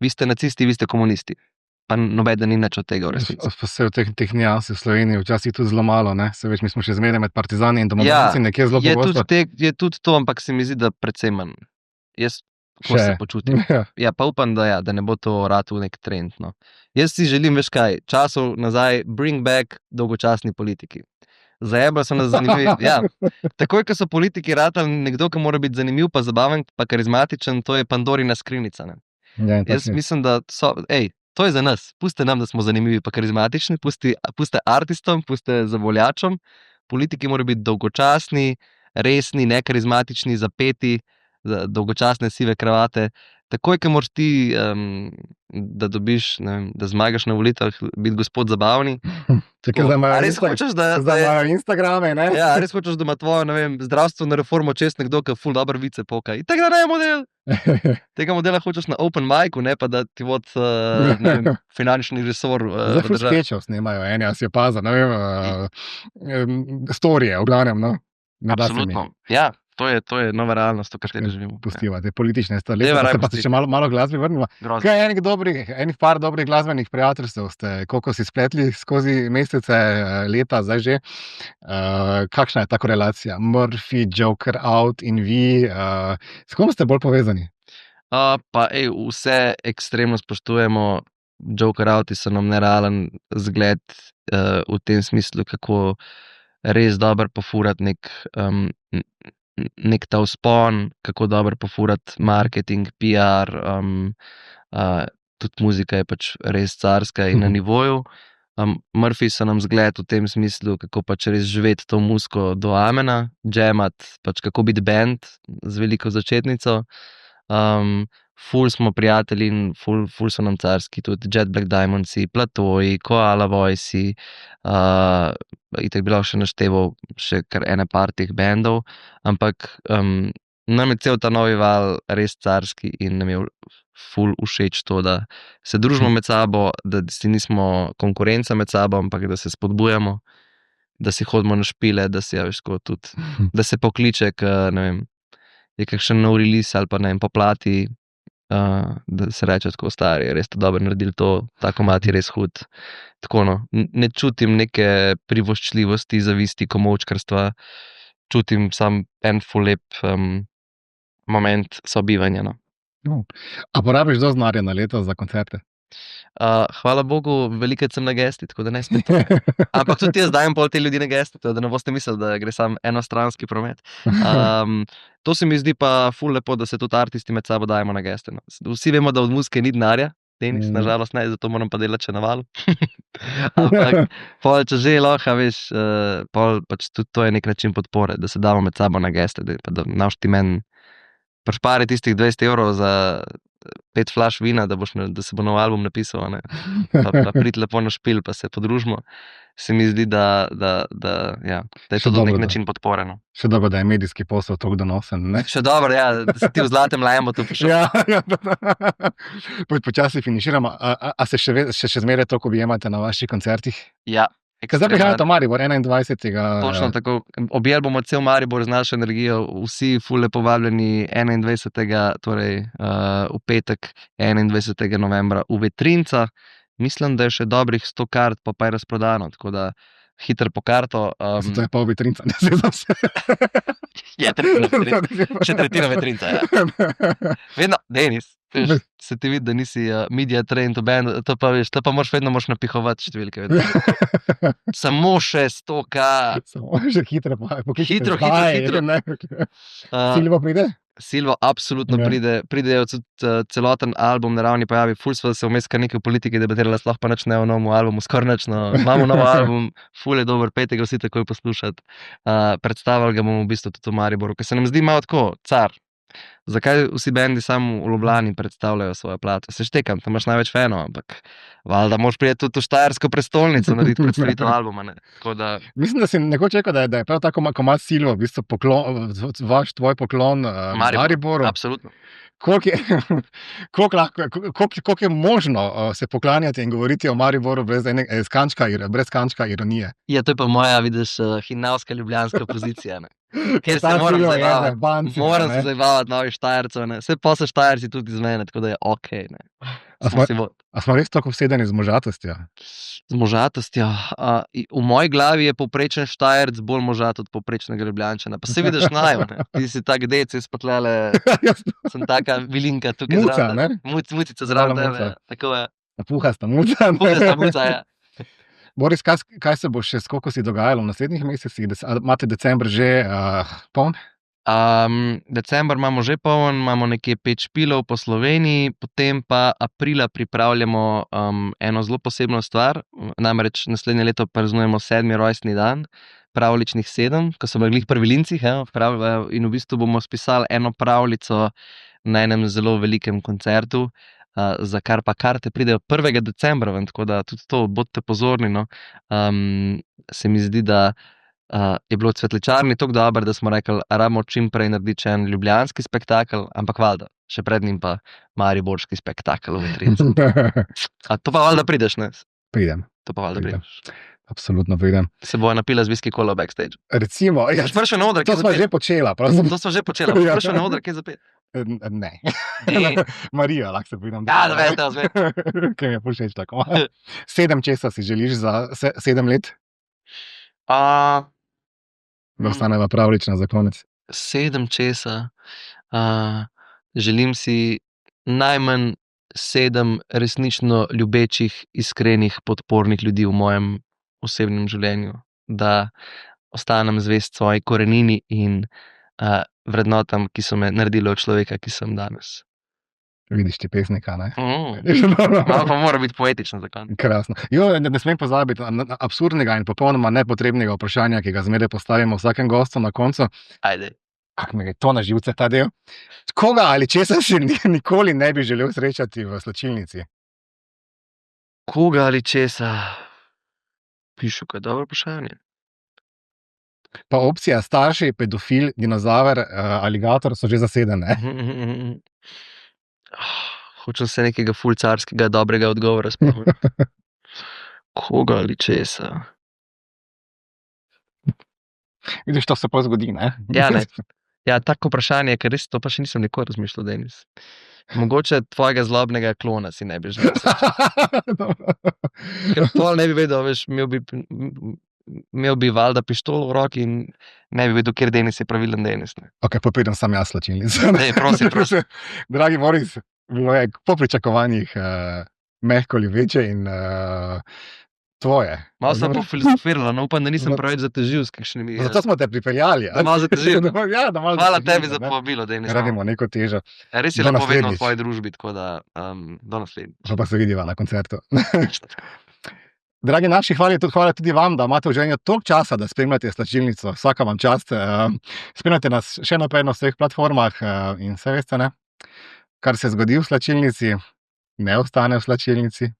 Vi ste nacisti, vi ste komunisti. Pa nobeden ni nič od tega v resnici. Pa se v teh nijans v Sloveniji včasih tudi zelo malo, ne? Se veš, mi smo še zmeraj med partizani in domobranci nekje zelo pogosto. Je tudi to, ampak se mi zdi, da predvsem manj. Jaz ko se počutim. Ja, pa upam, da ne bo to ratal nek trend, no. Jaz si želim, veš kaj, časov nazaj, bring back dolgočasni politiki. Zajebali so nas zanimivi. Ja, takoj, ko so politiki ratali nekdo, ki mora biti zanimiv, pa zabaven, pa karizmatičen, to je Pandorina skrinjica, ne. Ja, jaz mislim, da to je za nas. Puste nam, da smo zanimivi pa karizmatični, puste artistom, puste zavoljačom. Politiki morajo biti dolgočasni, resni, nekarizmatični, zapeti, dolgočasne sive kravate. Takoj, ko moraš ti, da dobiš, ne vem, da zmagaš na volitvah, biti gospod zabavni. Čakaj, zdaj imajo Instagrame, ne? Ja, res hočeš, da ima tvojo, ne vem, zdravstveno reformo čez nekdo, ki ful dober vice poka. In tako da ne je model. Tega modela hočeš na open micu, ne pa da ti vod finančni resor. Zdaj ful skečev snemajo, eni, a si je paza, ne vem, storije, v glavnem, no. Absolutno, ja. To je nova realnost, v kateri živimo. Pustiva, te politične stvari. Pa se še malo glasbi vrnimo. Kaj enih par dobrih glasbenih prijateljstev ste, koliko si spletli skozi mesece, leta, zdaj že. Kakšna je ta korelacija? Murphy, Joker Out in vi. S kom ste bolj povezani? Vse ekstremno spoštujemo. Joker Outi so nam nerealen zgled v tem smislu, kako res dobro pofurati nek ta vzpon, kako dobro pofurati marketing, PR, tudi muzika je pač res carska in na nivoju. Murphy so nam zgled v tem smislu, kako pač res živeti to muziko do amena, jamat, pač kako biti band z veliko začetnico. Ful smo prijatelji in ful so nam carski, tudi Jet Black Diamondsi, Platoji, Koala Voici, itak bi lahko še našteval še kar ene par teh bendov, ampak nam je cel ta novi val res carski in nam je ful všeč to, da se družimo med sabo, da si nismo konkurenca med sabo, ampak da se spodbujamo, da si hodimo na špile, da si tudi, da se pokliče, ne vem, je kakšen nov release ali pa ne vem, poplati, da se reče tako stari, res to dobro naredili to, ta komad je res hud. Tako no, ne čutim neke privoščljivosti, zavisti, komovčkarstva, čutim sam en ful lep moment sobivanja, no. A porabiš dosti denarja na leto za koncerte? Hvala Bogu, velikokrat sem na gesti, tako da ne spet. Ampak tudi jaz dajem pol te ljudi na gesti, da ne boste mislili, da gre sam enostranski promet. To se mi zdi pa ful lepo, da se tudi artisti med sabo dajemo na geste. No. Vsi vemo, da od muzike ni denarja, Denis, nažalost ne, zato moram pa delati še na valu. Ampak pol, če že lahko, veš, pol pač tudi to je nek način podpore, da se damo med sabo na geste, da naš ti meni prišpari tistih 20 € 5 flash vina, da se bo nov album napisal, ne. Pa priti lepo na špil, pa se podružimo. Se mi zdi, da je to na nek način podporeno. Še dobro, da je medijski posel toliko donosen, ne? Še dobro, ja, da si ti v zlatem lajmu tu prišel. Ja. Počasi finiširamo. A se še zmeraj toliko objemate na vaših koncertih? Ja. Zdaj prihajate v Maribor, 21. Točno tako. Objeli bomo cel Maribor z našo energijo, vsi ful lepo povabljeni 21. torej v petek 21. novembra v Vetrinca. Mislim, da je še dobrih 100 kart, pa je razprodano, tako da hiter po karto. To je pol Vetrinca, ne znam se. Je tretjina Vetrinca. Še tretjina Vetrinca, ja. Vedno, Denis, se ti vidi, da nisi media trained v band, to pa veš, to pa vedno moraš napihovati številke. Samo še 100 kart. Samo še hitro. Hitro. Silvo pride? Silvo absolutno pridejo celoten album na ravni pojavi, ful sva se vmes kar nekaj v politiki debatirala, sploh pa nič ne o novem albumu, skoraj nič, no, imamo nov album, ful je dober, pejte ga vsi takoj poslušati, predstavili ga bomo v bistvu tudi v Mariboru, ker se nam zdi malo tako, car, zakaj vsi bendi samo v Ljubljani predstavljajo svojo plato, se štekam, tam imaš največ fanov, ampak valjda moraš priti tudi v štajersko prestolnico narediti predstavitev albuma, ne, tako da... Mislim, da si nekoč rekel, da je prav tako komad Silvo, v bistvu tvoj poklon Mariboru. Absolutno. Koliko je možno se poklanjati in govoriti o Mariboru brez kančka ironije? Ja, to je pa moja, vidiš, hinavska ljubljanska pozicija, ne. Ker se moram se zabavati novih Štajercev, ne. Vse pa so Štajerci tudi iz mene, tako da je okej, ne. A smo res tako vsedeni z možatostjo? Z možatostjo? V moji glavi je povprečen Štajerc bolj možat od povprečnega Ljubljančana. Pa se vidiš naju, ne. Ti si tak dec, jaz pa tlele, sem taka vilinka tukaj zraven. Mucica zraven tebe. Tako je. Puhasta muca. Puhasta muca, ja. Boris, kaj se bo še skoliko si dogajalo v naslednjih mesecih? Imate december že poln? December imamo že poln, imamo nekje 5 špilov po Sloveniji, potem pa aprila pripravljamo eno zelo posebno stvar, namreč naslednje leto praznujemo 7. rojstni dan, pravličnih 7, ko so bili pri Vilincih, in v bistvu bomo spisali eno pravljico na enem zelo velikem koncertu, za kar pa karte pridejo 1. decembra, tako da tudi to, bodite pozorni, no. Se mi zdi, da je bilo v Cvetličarni tako dobro, da smo rekli, rabimo čim prej narediti en ljubljanski spektakel, ampak valjda, še pred njim pa mariborski spektakel v Vetrincu. A to pa valjda prideš, ne? Pridem. To pa valjda prideš. Absolutno pridem. Se bojo napila z whisky cola backstage. Recimo. Ja, prišel na oder, to smo že počela. To smo že počela. Prišel na oder, kje zapet? Ne. Marija, lahko se pridem. Ja, da veš. Kaj mi je všeč tako. 7 česa si želiš za 7 let? Da ostaneva pravlična za konec. 7 česa. Želim si najmanj 7 resnično ljubečih, iskrenih, podpornih ljudi v mojem osebnem življenju. Da ostanem zvest svoji korenini in vrednotam, ki so me naredili od človeka, ki sem danes. Vidiš ti pesnika, ne? Malo pa mora biti poetično za konec. Krasno. Ne smem pozabiti absurdnega in popolnoma nepotrebnega vprašanja, ki ga zmeraj postavimo vsakem gostu na koncu. Ajde. Kako mi je to na živce ta del? Koga ali česa si nikoli ne bi želel srečati v slačilnici? Koga ali česa? Pišu, kaj dobro vprašanje. Pa opcija starši, pedofil, dinozaver, aligator so že zasedene. Hočem se nekega ful carskega dobrega odgovora spomniti. Koga ali česa? Vidiš, to se pa zgodi, ne? Ja, ne. Ja, tako vprašanje, ker res to pa še nisem nikoli razmišljal, Denis. Mogoče tvojega zlobnega klona si ne bi želel srečati. Ker pol ne bi vedel, veš, imel bi valjda pištolo v roki in ne bi vedel, kjer Denis je pravilen Denis. Ok, pa pridem sam jaz slačilnico. Prosim. Dragi Boris, bilo je po pričakovanjih mehko ljubeče in tvoje. Malo sem pofilosofirala, no upam, da nisem preveč zatežil s kakšnimi... Zato smo te pripeljali. Da malo zatežil. Ja, da malo Hvala tebi za povabilo, Denis. Radimo neko težo. Res je lepo vedno v tvoji družbi, tako da do naslednjič. Pa se vidiva na koncertu. Dragi naši, hvala tudi vam, da imate v življenju toliko časa, da spremljate slačilnico. Vsaka vam čast. Spremljate nas še naprej na vseh platformah in vse veste, ne? kar se zgodi v slačilnici, ne ostane v slačilnici.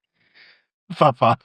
Pa.